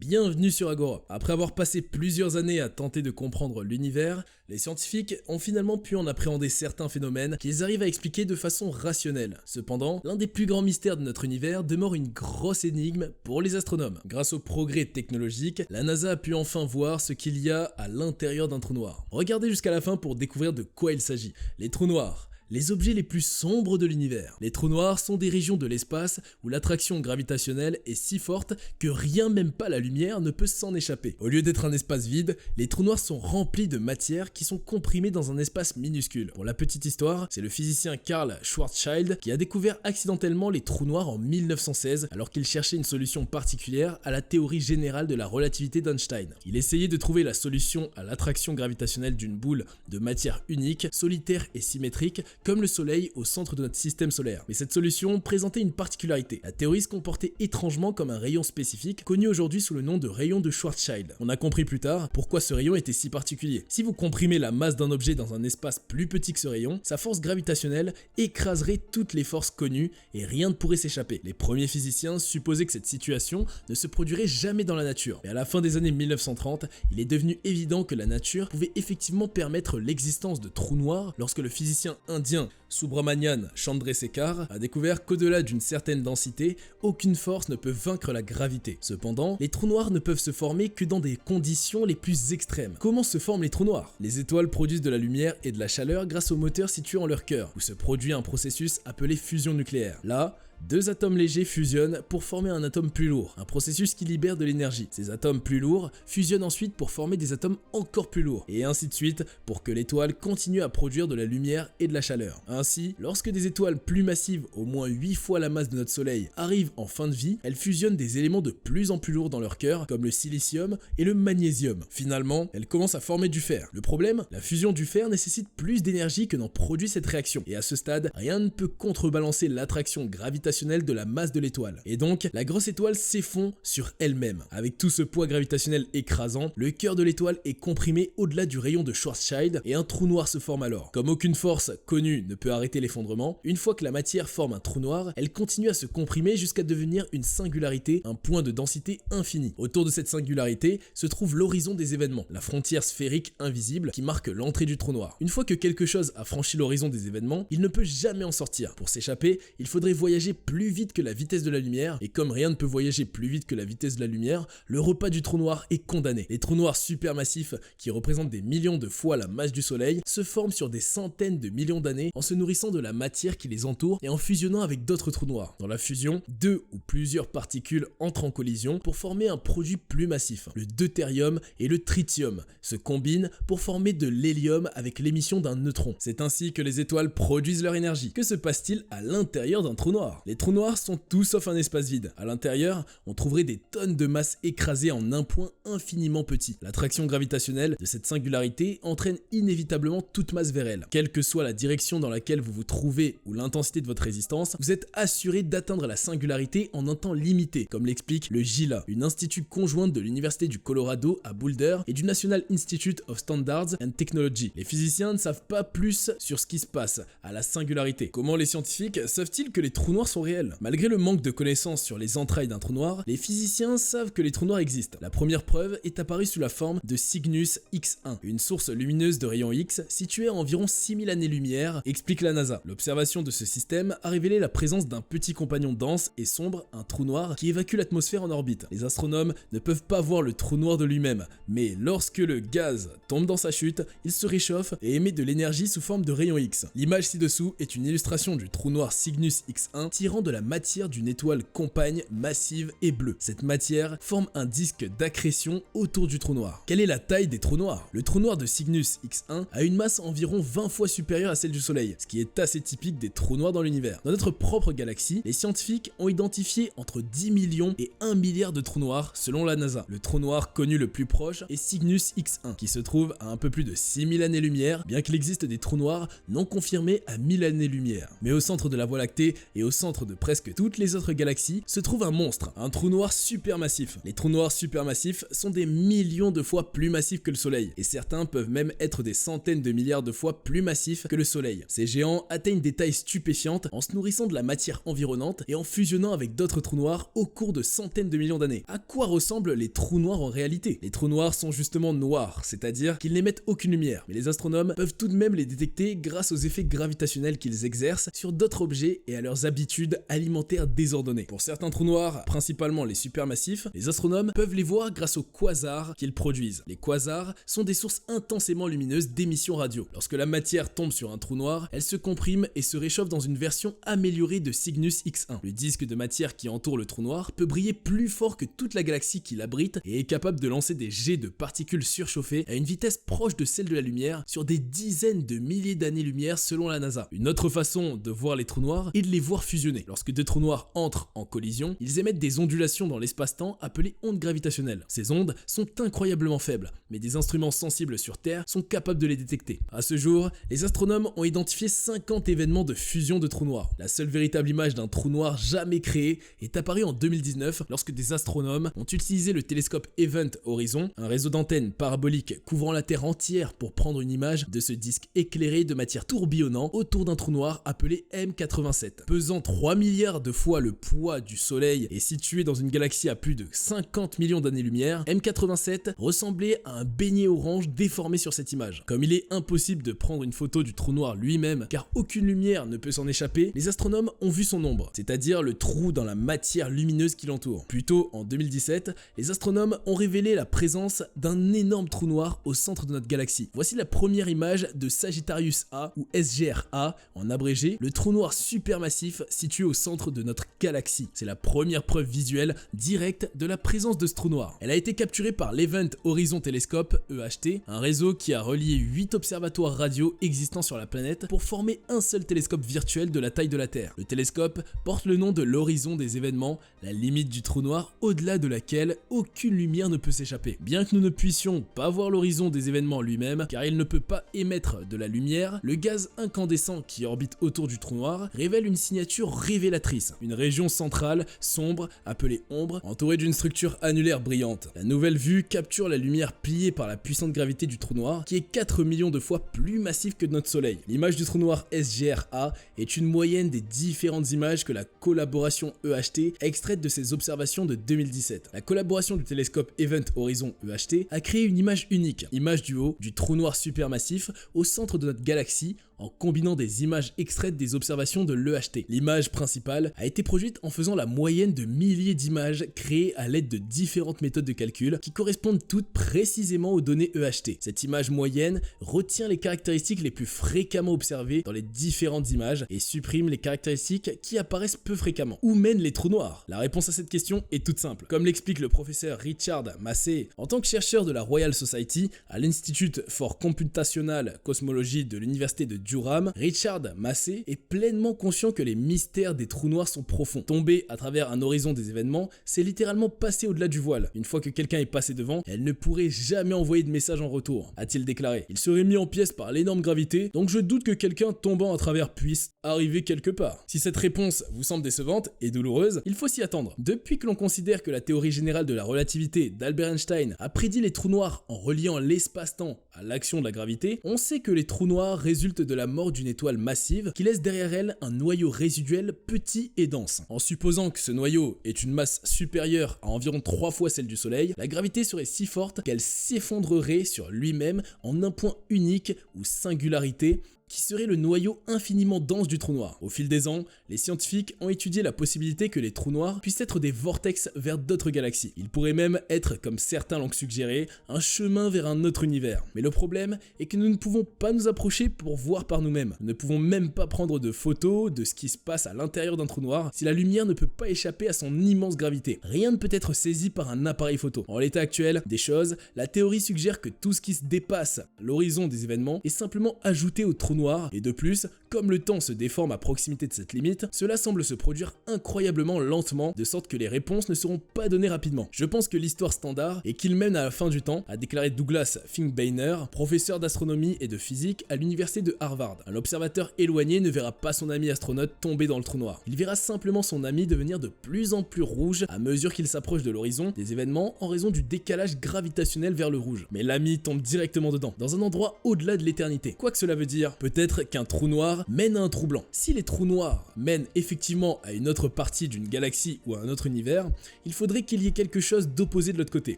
Bienvenue sur Agora. Après avoir passé plusieurs années à tenter de comprendre l'univers, les scientifiques ont finalement pu en appréhender certains phénomènes qu'ils arrivent à expliquer de façon rationnelle. Cependant, l'un des plus grands mystères de notre univers demeure une grosse énigme pour les astronomes. Grâce au progrès technologique, la NASA a pu enfin voir ce qu'il y a à l'intérieur d'un trou noir. Regardez jusqu'à la fin pour découvrir de quoi il s'agit. Les trous noirs. Les objets les plus sombres de l'univers. Les trous noirs sont des régions de l'espace où l'attraction gravitationnelle est si forte que rien, même pas la lumière, ne peut s'en échapper. Au lieu d'être un espace vide, les trous noirs sont remplis de matière qui sont comprimées dans un espace minuscule. Pour la petite histoire, c'est le physicien Karl Schwarzschild qui a découvert accidentellement les trous noirs en 1916 alors qu'il cherchait une solution particulière à la théorie générale de la relativité d'Einstein. Il essayait de trouver la solution à l'attraction gravitationnelle d'une boule de matière unique, solitaire et symétrique comme le soleil au centre de notre système solaire. Mais cette solution présentait une particularité. La théorie se comportait étrangement comme un rayon spécifique, connu aujourd'hui sous le nom de rayon de Schwarzschild. On a compris plus tard pourquoi ce rayon était si particulier. Si vous comprimez la masse d'un objet dans un espace plus petit que ce rayon, sa force gravitationnelle écraserait toutes les forces connues et rien ne pourrait s'échapper. Les premiers physiciens supposaient que cette situation ne se produirait jamais dans la nature. Mais à la fin des années 1930, il est devenu évident que la nature pouvait effectivement permettre l'existence de trous noirs lorsque le physicien indien Subrahmanyan Chandrasekhar a découvert qu'au-delà d'une certaine densité, aucune force ne peut vaincre la gravité. Cependant, les trous noirs ne peuvent se former que dans des conditions les plus extrêmes. Comment se forment les trous noirs? Les étoiles produisent de la lumière et de la chaleur grâce aux moteurs situés en leur cœur, où se produit un processus appelé fusion nucléaire. Là, deux atomes légers fusionnent pour former un atome plus lourd, un processus qui libère de l'énergie. Ces atomes plus lourds fusionnent ensuite pour former des atomes encore plus lourds, et ainsi de suite pour que l'étoile continue à produire de la lumière et de la chaleur. Ainsi, lorsque des étoiles plus massives, au moins 8 fois la masse de notre Soleil, arrivent en fin de vie, elles fusionnent des éléments de plus en plus lourds dans leur cœur, comme le silicium et le magnésium. Finalement, elles commencent à former du fer. Le problème, la fusion du fer nécessite plus d'énergie que n'en produit cette réaction, et à ce stade, rien ne peut contrebalancer l'attraction gravitationnelle de la masse de l'étoile. Et donc, la grosse étoile s'effondre sur elle-même. Avec tout ce poids gravitationnel écrasant, le cœur de l'étoile est comprimé au-delà du rayon de Schwarzschild et un trou noir se forme alors. Comme aucune force connue ne peut arrêter l'effondrement, une fois que la matière forme un trou noir, elle continue à se comprimer jusqu'à devenir une singularité, un point de densité infini. Autour de cette singularité se trouve l'horizon des événements, la frontière sphérique invisible qui marque l'entrée du trou noir. Une fois que quelque chose a franchi l'horizon des événements, il ne peut jamais en sortir. Pour s'échapper, il faudrait voyager plus vite que la vitesse de la lumière, et comme rien ne peut voyager plus vite que la vitesse de la lumière, le repas du trou noir est condamné. Les trous noirs supermassifs, qui représentent des millions de fois la masse du Soleil, se forment sur des centaines de millions d'années en se nourrissant de la matière qui les entoure et en fusionnant avec d'autres trous noirs. Dans la fusion, deux ou plusieurs particules entrent en collision pour former un produit plus massif. Le deutérium et le tritium se combinent pour former de l'hélium avec l'émission d'un neutron. C'est ainsi que les étoiles produisent leur énergie. Que se passe-t-il à l'intérieur d'un trou noir? Les trous noirs sont tout sauf un espace vide. À l'intérieur, on trouverait des tonnes de masse écrasées en un point infiniment petit. L'attraction gravitationnelle de cette singularité entraîne inévitablement toute masse vers elle. Quelle que soit la direction dans laquelle vous vous trouvez ou l'intensité de votre résistance, vous êtes assuré d'atteindre la singularité en un temps limité, comme l'explique le JILA, une institut conjointe de l'Université du Colorado à Boulder et du National Institute of Standards and Technology. Les physiciens ne savent pas plus sur ce qui se passe à la singularité. Comment les scientifiques savent-ils que les trous noirs sont réels? Malgré le manque de connaissances sur les entrailles d'un trou noir, les physiciens savent que les trous noirs existent. La première preuve est apparue sous la forme de Cygnus X1, une source lumineuse de rayons X située à environ 6000 années-lumière, explique la NASA. L'observation de ce système a révélé la présence d'un petit compagnon dense et sombre, un trou noir, qui évacue l'atmosphère en orbite. Les astronomes ne peuvent pas voir le trou noir de lui-même, mais lorsque le gaz tombe dans sa chute, il se réchauffe et émet de l'énergie sous forme de rayons X. L'image ci-dessous est une illustration du trou noir Cygnus X1 tirant de la matière d'une étoile compagne massive et bleue. Cette matière forme un disque d'accrétion autour du trou noir. Quelle est la taille des trous noirs? Le trou noir de Cygnus X1 a une masse environ 20 fois supérieure à celle du Soleil, ce qui est assez typique des trous noirs dans l'univers. Dans notre propre galaxie, les scientifiques ont identifié entre 10 millions et 1 milliard de trous noirs selon la NASA. Le trou noir connu le plus proche est Cygnus X1, qui se trouve à un peu plus de 6000 années-lumière, bien qu'il existe des trous noirs non confirmés à 1000 années-lumière. Mais au centre de la Voie lactée et au centre centre de presque toutes les autres galaxies se trouve un monstre, un trou noir supermassif. Les trous noirs supermassifs sont des millions de fois plus massifs que le Soleil, et certains peuvent même être des centaines de milliards de fois plus massifs que le Soleil. Ces géants atteignent des tailles stupéfiantes en se nourrissant de la matière environnante et en fusionnant avec d'autres trous noirs au cours de centaines de millions d'années. À quoi ressemblent les trous noirs en réalité? Les trous noirs sont justement noirs, c'est-à-dire qu'ils n'émettent aucune lumière, mais les astronomes peuvent tout de même les détecter grâce aux effets gravitationnels qu'ils exercent sur d'autres objets et à leurs habitudes alimentaires désordonnées. Pour certains trous noirs, principalement les supermassifs, les astronomes peuvent les voir grâce aux quasars qu'ils produisent. Les quasars sont des sources intensément lumineuses d'émissions radio. Lorsque la matière tombe sur un trou noir, elle se comprime et se réchauffe dans une version améliorée de Cygnus X1. Le disque de matière qui entoure le trou noir peut briller plus fort que toute la galaxie qui l'abrite et est capable de lancer des jets de particules surchauffées à une vitesse proche de celle de la lumière sur des dizaines de milliers d'années-lumière selon la NASA. Une autre façon de voir les trous noirs est de les voir fusionner. Lorsque deux trous noirs entrent en collision, ils émettent des ondulations dans l'espace-temps appelées ondes gravitationnelles. Ces ondes sont incroyablement faibles, mais des instruments sensibles sur Terre sont capables de les détecter. À ce jour, les astronomes ont identifié 50 événements de fusion de trous noirs. La seule véritable image d'un trou noir jamais créé est apparue en 2019 lorsque des astronomes ont utilisé le télescope Event Horizon, un réseau d'antennes paraboliques couvrant la Terre entière pour prendre une image de ce disque éclairé de matière tourbillonnant autour d'un trou noir appelé M87. Pesant 3 milliards de fois le poids du Soleil et situé dans une galaxie à plus de 50 millions d'années-lumière, M87 ressemblait à un beignet orange déformé sur cette image. Comme il est impossible de prendre une photo du trou noir lui-même car aucune lumière ne peut s'en échapper, les astronomes ont vu son ombre, c'est-à-dire le trou dans la matière lumineuse qui l'entoure. Plus tôt, en 2017, les astronomes ont révélé la présence d'un énorme trou noir au centre de notre galaxie. Voici la première image de Sagittarius A ou SGR-A en abrégé, le trou noir supermassif situé au centre de notre galaxie. C'est la première preuve visuelle directe de la présence de ce trou noir. Elle a été capturée par l'Event Horizon Telescope, EHT, un réseau qui a relié 8 observatoires radio existants sur la planète pour former un seul télescope virtuel de la taille de la Terre. Le télescope porte le nom de l'horizon des événements, la limite du trou noir au-delà de laquelle aucune lumière ne peut s'échapper. Bien que nous ne puissions pas voir l'horizon des événements lui-même, car il ne peut pas émettre de la lumière, le gaz incandescent qui orbite autour du trou noir révèle une signature révélatrice. Une région centrale, sombre, appelée ombre, entourée d'une structure annulaire brillante. La nouvelle vue capture la lumière pliée par la puissante gravité du trou noir, qui est 4 millions de fois plus massif que notre Soleil. L'image du trou noir SGR-A est une moyenne des différentes images que la collaboration EHT a extraites de ses observations de 2017. La collaboration du télescope Event Horizon EHT a créé une image unique, image du haut du trou noir supermassif au centre de notre galaxie en combinant des images extraites des observations de l'EHT. L'image principale a été produite en faisant la moyenne de milliers d'images créées à l'aide de différentes méthodes de calcul qui correspondent toutes précisément aux données EHT. Cette image moyenne retient les caractéristiques les plus fréquemment observées dans les différentes images et supprime les caractéristiques qui apparaissent peu fréquemment. Où mènent les trous noirs? La réponse à cette question est toute simple. Comme l'explique le professeur Richard Massey, en tant que chercheur de la Royal Society à l'Institute for Computational Cosmology de l'Université de Durham, Richard Massey est pleinement conscient que les mystères des trous noirs sont profonds. Tomber à travers un horizon des événements, c'est littéralement passer au-delà du voile. Une fois que quelqu'un est passé devant, elle ne pourrait jamais envoyer de message en retour, a-t-il déclaré. Il serait mis en pièces par l'énorme gravité, donc je doute que quelqu'un tombant à travers puisse arriver quelque part. Si cette réponse vous semble décevante et douloureuse, il faut s'y attendre. Depuis que l'on considère que la théorie générale de la relativité d'Albert Einstein a prédit les trous noirs en reliant l'espace-temps à l'action de la gravité, on sait que les trous noirs résultent de la mort d'une étoile massive qui laisse derrière elle un noyau résiduel petit et dense. En supposant que ce noyau ait une masse supérieure à environ 3 fois celle du Soleil, la gravité serait si forte qu'elle s'effondrerait sur lui-même en un point unique ou singularité qui serait le noyau infiniment dense du trou noir. Au fil des ans, les scientifiques ont étudié la possibilité que les trous noirs puissent être des vortex vers d'autres galaxies. Ils pourraient même être, comme certains l'ont suggéré, un chemin vers un autre univers. Mais le problème est que nous ne pouvons pas nous approcher pour voir par nous-mêmes. Nous ne pouvons même pas prendre de photos de ce qui se passe à l'intérieur d'un trou noir si la lumière ne peut pas échapper à son immense gravité. Rien ne peut être saisi par un appareil photo. En l'état actuel des choses, la théorie suggère que tout ce qui se dépasse l'horizon des événements est simplement ajouté au trou noir noir, et de plus, comme le temps se déforme à proximité de cette limite, cela semble se produire incroyablement lentement, de sorte que les réponses ne seront pas données rapidement. Je pense que l'histoire standard est qu'il mène à la fin du temps, a déclaré Douglas Finkbeiner, professeur d'astronomie et de physique à l'université de Harvard. Un observateur éloigné ne verra pas son ami astronaute tomber dans le trou noir. Il verra simplement son ami devenir de plus en plus rouge à mesure qu'il s'approche de l'horizon des événements en raison du décalage gravitationnel vers le rouge. Mais l'ami tombe directement dedans, dans un endroit au-delà de l'éternité. Quoi que cela veut dire, peut-être qu'un trou noir mène à un trou blanc. Si les trous noirs mènent effectivement à une autre partie d'une galaxie ou à un autre univers, il faudrait qu'il y ait quelque chose d'opposé de l'autre côté.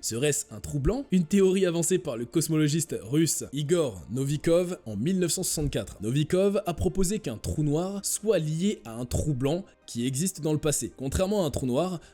Serait-ce un trou blanc? Une théorie avancée par le cosmologiste russe Igor Novikov en 1964. Novikov a proposé qu'un trou noir soit lié à un trou blanc qui existe dans le passé. Contrairement à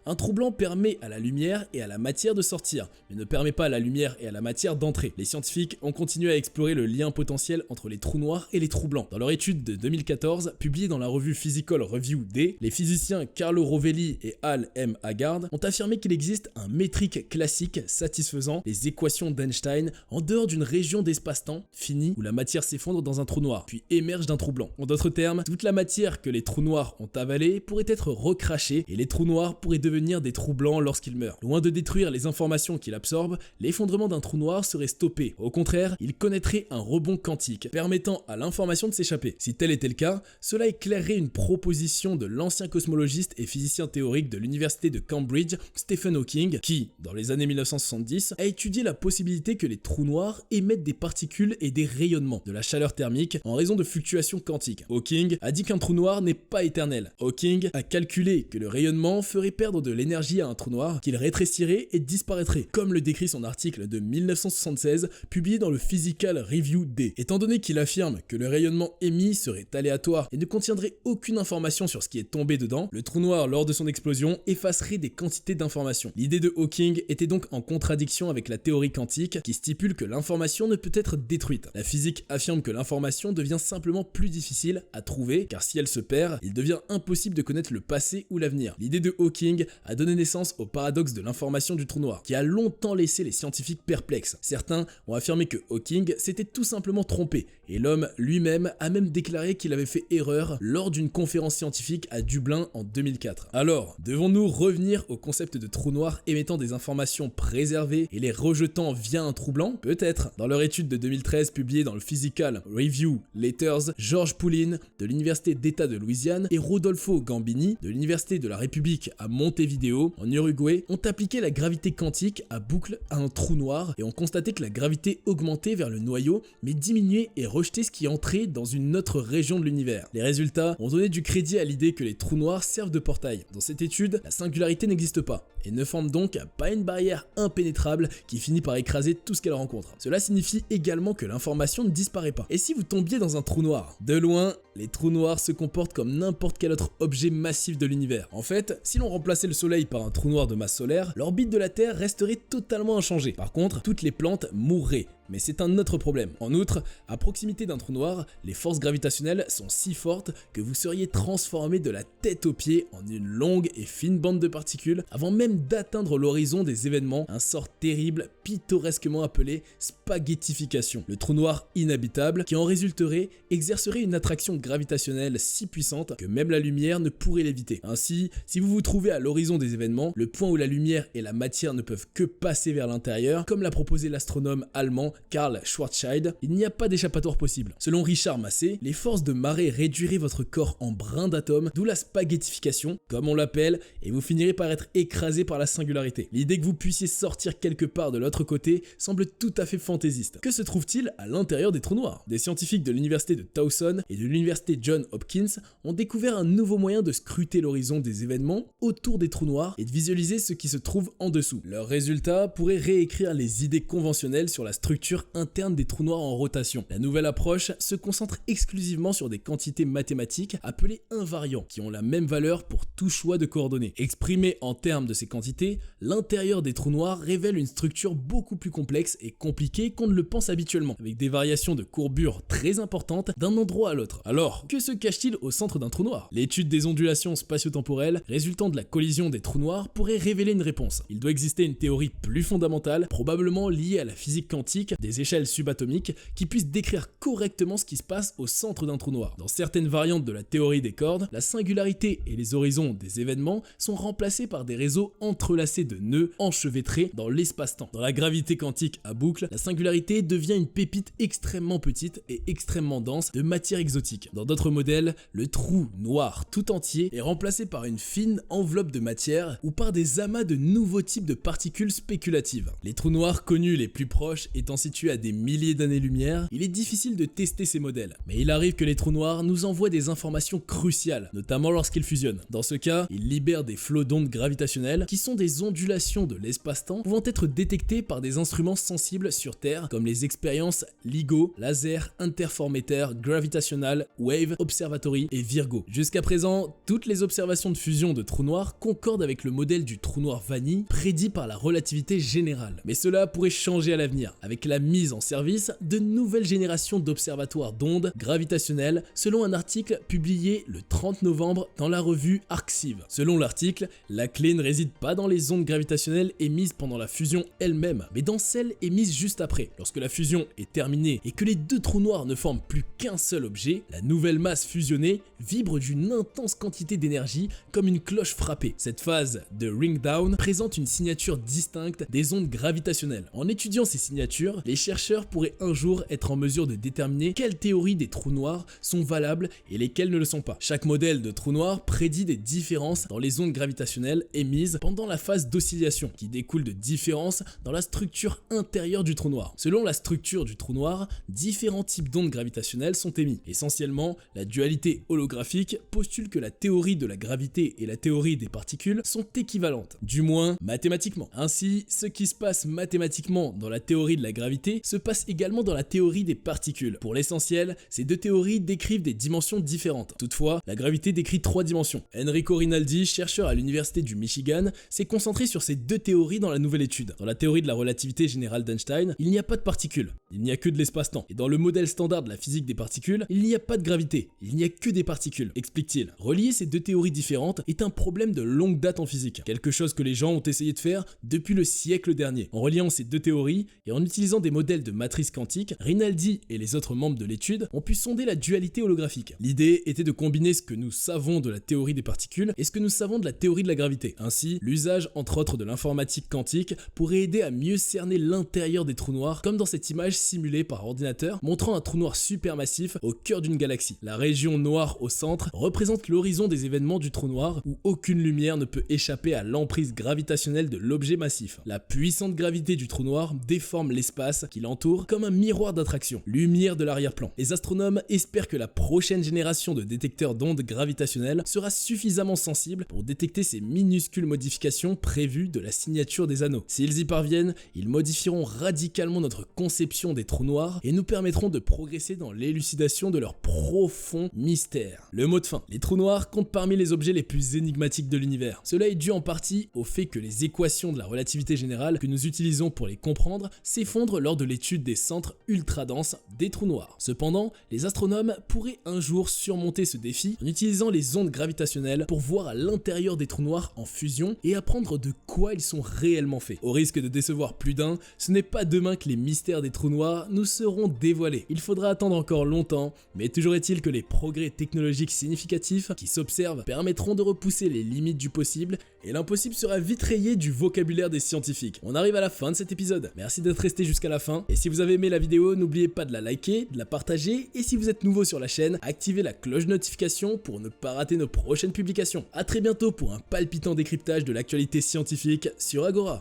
un trou blanc permet à la lumière et à la matière de sortir, mais ne permet pas à la lumière et à la matière d'entrer. Les scientifiques ont continué à explorer le lien potentiel entre les trous noirs et les trous blancs. Dans leur étude de 2014, publiée dans la revue Physical Review D, les physiciens Carlo Rovelli et Al M. Haggard ont affirmé qu'il existe un métrique classique satisfaisant les équations d'Einstein en dehors d'une région d'espace-temps finie où la matière s'effondre dans un trou noir, puis émerge d'un trou blanc. En d'autres termes, toute la matière que les trous noirs ont avalée pourrait être recrachée et les trous noirs pourraient devenir des trous blancs lorsqu'ils meurent. Loin de détruire les informations qu'il absorbe, l'effondrement d'un trou noir serait stoppé. Au contraire, il connaîtrait un rebond quantique, permettant à l'information de s'échapper. Si tel était le cas, cela éclairerait une proposition de l'ancien cosmologiste et physicien théorique de l'université de Cambridge, Stephen Hawking, qui, dans les années 1970, a étudié la possibilité que les trous noirs émettent des particules et des rayonnements, de la chaleur thermique, en raison de fluctuations quantiques. Hawking a dit qu'un trou noir n'est pas éternel. Hawking a calculé que le rayonnement ferait perdre de l'énergie à un trou noir, qu'il rétrécirait et disparaîtrait, comme le décrit son article de 1976 publié dans le Physical Review D. Étant donné qu'il affirme que le rayonnement émis serait aléatoire et ne contiendrait aucune information sur ce qui est tombé dedans, le trou noir lors de son explosion effacerait des quantités d'informations. L'idée de Hawking était donc en contradiction avec la théorie quantique qui stipule que l'information ne peut être détruite. La physique affirme que l'information devient simplement plus difficile à trouver car si elle se perd, il devient impossible de connaître le passé ou l'avenir. L'idée de Hawking a donné naissance au paradoxe de l'information du trou noir, qui a longtemps laissé les scientifiques perplexes. Certains ont affirmé que Hawking s'était tout simplement trompé, et l'homme lui-même a même déclaré qu'il avait fait erreur lors d'une conférence scientifique à Dublin en 2004. Alors, devons-nous revenir au concept de trou noir émettant des informations préservées et les rejetant via un trou blanc? Peut-être. Dans leur étude de 2013 publiée dans le Physical Review Letters, George Poulin de l'Université d'État de Louisiane et Rodolfo Gambini de l'Université de la République à Montevideo en Uruguay ont appliqué la gravité quantique à boucle à un trou noir et ont constaté que la gravité augmentait vers le noyau mais diminuait et rejetait ce qui entrait dans une autre région de l'univers. Les résultats ont donné du crédit à l'idée que les trous noirs servent de portail. Dans cette étude, la singularité n'existe pas et ne forme donc pas une barrière impénétrable qui finit par écraser tout ce qu'elle rencontre. Cela signifie également que l'information ne disparaît pas. Et si vous tombiez dans un trou noir? De loin, les trous noirs se comportent comme n'importe quel autre objet massif de l'univers. En fait, si l'on remplaçait le soleil par un trou noir de masse solaire, l'orbite de la Terre resterait totalement inchangée. Par contre, toutes les plantes mourraient. Mais c'est un autre problème. En outre, à proximité d'un trou noir, les forces gravitationnelles sont si fortes que vous seriez transformé de la tête aux pieds en une longue et fine bande de particules avant même d'atteindre l'horizon des événements, un sort terrible pittoresquement appelé spaghettification. Le trou noir inhabitable qui en résulterait exercerait une attraction gravitationnelle si puissante que même la lumière ne pourrait l'éviter. Ainsi, si vous vous trouvez à l'horizon des événements, le point où la lumière et la matière ne peuvent que passer vers l'intérieur, comme l'a proposé l'astronome allemand Karl Schwarzschild, il n'y a pas d'échappatoire possible. Selon Richard Massé, les forces de marée réduiraient votre corps en brins d'atomes, d'où la spaghettification, comme on l'appelle, et vous finirez par être écrasé par la singularité. L'idée que vous puissiez sortir quelque part de l'autre côté semble tout à fait fantaisiste. Que se trouve-t-il à l'intérieur des trous noirs? Des scientifiques de l'université de Towson et de l'université Johns Hopkins ont découvert un nouveau moyen de scruter l'horizon des événements autour des trous noirs et de visualiser ce qui se trouve en dessous. Leurs résultats pourraient réécrire les idées conventionnelles sur la structure interne des trous noirs en rotation. La nouvelle approche se concentre exclusivement sur des quantités mathématiques appelées invariants qui ont la même valeur pour tout choix de coordonnées. Exprimé en termes de ces quantités, l'intérieur des trous noirs révèle une structure beaucoup plus complexe et compliquée qu'on ne le pense habituellement, avec des variations de courbure très importantes d'un endroit à l'autre. Alors, que se cache-t-il au centre d'un trou noir? L'étude des ondulations spatio-temporelles résultant de la collision des trous noirs pourrait révéler une réponse. Il doit exister une théorie plus fondamentale, probablement liée à la physique quantique, des échelles subatomiques qui puissent décrire correctement ce qui se passe au centre d'un trou noir. Dans certaines variantes de la théorie des cordes, la singularité et les horizons des événements sont remplacés par des réseaux entrelacés de nœuds enchevêtrés dans l'espace-temps. Dans la gravité quantique à boucle, la singularité devient une pépite extrêmement petite et extrêmement dense de matière exotique. Dans d'autres modèles, le trou noir tout entier est remplacé par une fine enveloppe de matière ou par des amas de nouveaux types de particules spéculatives. Les trous noirs connus les plus proches étant situés à des milliers d'années-lumière, il est difficile de tester ces modèles. Mais il arrive que les trous noirs nous envoient des informations cruciales, notamment lorsqu'ils fusionnent. Dans ce cas, ils libèrent des flots d'ondes gravitationnelles qui sont des ondulations de l'espace-temps pouvant être détectées par des instruments sensibles sur Terre comme les expériences LIGO, Laser Interferometer Gravitational Wave Observatory et Virgo. Jusqu'à présent, toutes les observations de fusion de trous noirs concordent avec le modèle du trou noir vanille prédit par la relativité générale. Mais cela pourrait changer à l'avenir, avec la mise en service de nouvelles générations d'observatoires d'ondes gravitationnelles selon un article publié le 30 novembre dans la revue Arxiv. Selon l'article, la clé ne réside pas dans les ondes gravitationnelles émises pendant la fusion elle-même, mais dans celles émises juste après. Lorsque la fusion est terminée et que les deux trous noirs ne forment plus qu'un seul objet, la nouvelle masse fusionnée vibre d'une intense quantité d'énergie comme une cloche frappée. Cette phase de ring down présente une signature distincte des ondes gravitationnelles. En étudiant ces signatures, les chercheurs pourraient un jour être en mesure de déterminer quelles théories des trous noirs sont valables et lesquelles ne le sont pas. Chaque modèle de trou noir prédit des différences dans les ondes gravitationnelles émises pendant la phase d'oscillation, qui découle de différences dans la structure intérieure du trou noir. Selon la structure du trou noir, différents types d'ondes gravitationnelles sont émis. Essentiellement, la dualité holographique postule que la théorie de la gravité et la théorie des particules sont équivalentes, du moins mathématiquement. Ainsi, ce qui se passe mathématiquement dans la théorie de la gravité se passe également dans la théorie des particules. Pour l'essentiel, ces deux théories décrivent des dimensions différentes. Toutefois, la gravité décrit 3 dimensions. Enrico Rinaldi, chercheur à l'université du Michigan, s'est concentré sur ces deux théories dans la nouvelle étude. Dans la théorie de la relativité générale d'Einstein, il n'y a pas de particules, il n'y a que de l'espace-temps. Et dans le modèle standard de la physique des particules, il n'y a pas de gravité, il n'y a que des particules, explique-t-il. Relier ces deux théories différentes est un problème de longue date en physique, quelque chose que les gens ont essayé de faire depuis le siècle dernier. En reliant ces deux théories et en utilisant des modèles de matrices quantiques, Rinaldi et les autres membres de l'étude ont pu sonder la dualité holographique. L'idée était de combiner ce que nous savons de la théorie des particules et ce que nous savons de la théorie de la gravité. Ainsi, l'usage entre autres de l'informatique quantique pourrait aider à mieux cerner l'intérieur des trous noirs, comme dans cette image simulée par ordinateur montrant un trou noir supermassif au cœur d'une galaxie. La région noire au centre représente l'horizon des événements du trou noir où aucune lumière ne peut échapper à l'emprise gravitationnelle de l'objet massif. La puissante gravité du trou noir déforme l'espace qui l'entoure comme un miroir d'attraction, lumière de l'arrière-plan. Les astronomes espèrent que la prochaine génération de détecteurs d'ondes gravitationnelles sera suffisamment sensible pour détecter ces minuscules modifications prévues de la signature des anneaux. S'ils y parviennent, ils modifieront radicalement notre conception des trous noirs et nous permettront de progresser dans l'élucidation de leur profond mystère. Le mot de fin. Les trous noirs comptent parmi les objets les plus énigmatiques de l'univers. Cela est dû en partie au fait que les équations de la relativité générale que nous utilisons pour les comprendre s'effondrent lors de l'étude des centres ultra denses des trous noirs. Cependant, les astronomes pourraient un jour surmonter ce défi en utilisant les ondes gravitationnelles pour voir à l'intérieur des trous noirs en fusion et apprendre de quoi ils sont réellement faits. Au risque de décevoir plus d'un, ce n'est pas demain que les mystères des trous noirs nous seront dévoilés. Il faudra attendre encore longtemps, mais toujours est-il que les progrès technologiques significatifs qui s'observent permettront de repousser les limites du possible et l'impossible sera vite rayé du vocabulaire des scientifiques. On arrive à la fin de cet épisode. Merci d'être resté jusqu'à la fin et si vous avez aimé la vidéo, n'oubliez pas de la liker, de la partager et si vous êtes nouveau sur la chaîne, activez la cloche de notification pour ne pas rater nos prochaines publications. A très bientôt pour un palpitant décryptage de l'actualité scientifique sur Agora.